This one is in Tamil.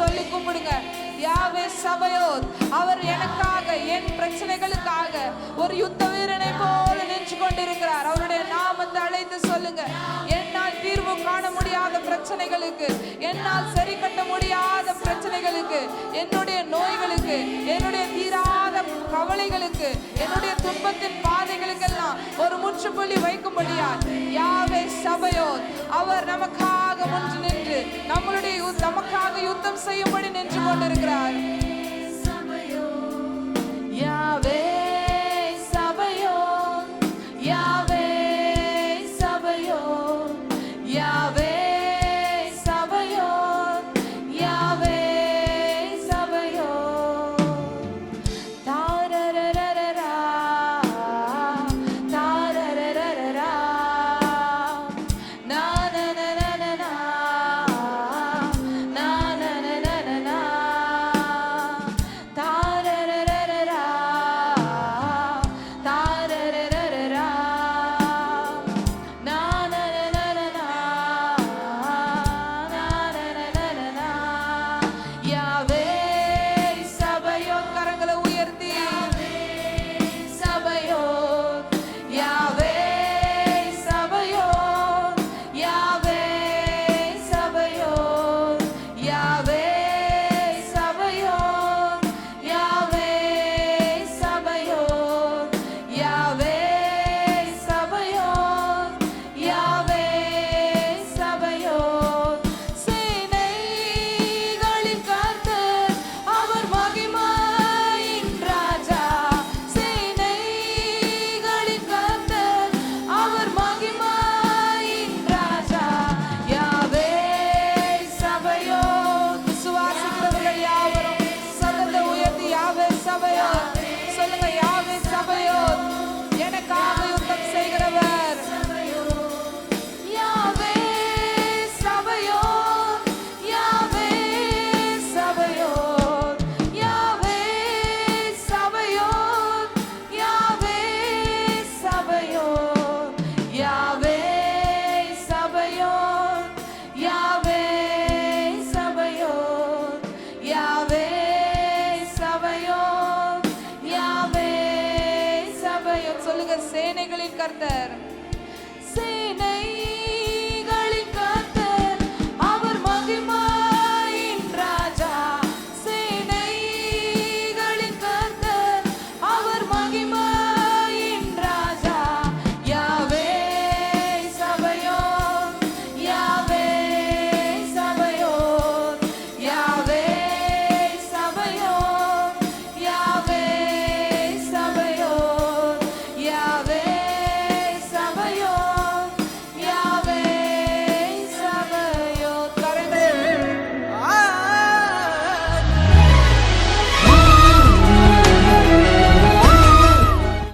சொல்லி கும்பிடுங்க. யாவே சபையோத், அவர் எனக்காக என் பிரச்சனைகளுக்காக ஒரு யுத்த வீரனை போல நின்று கொண்டிருக்கிறார். அவருடைய நாமத்தை அழைத்து சொல்லுங்க. என்னால் தீர்வு காண முடியாத பிரச்சனைகளுக்கு, என்னால் சரி கட்ட முடியாத பிரச்சனைகளுக்கு, என்னுடைய நோய்களுக்கு, என்னுடைய தீராத கவலைகளுக்கு, என்னுடைய துன்பத்தின் பாதைகளுக்கெல்லாம் ஒரு முற்றுப்புள்ளி வைக்கும்படியால் யாவே சபையோத், அவர் நமக்காக முன்று நின்று நமக்காக யுத்தம் செய்யும்படி நின்று கொண்டிருக்கிறார்.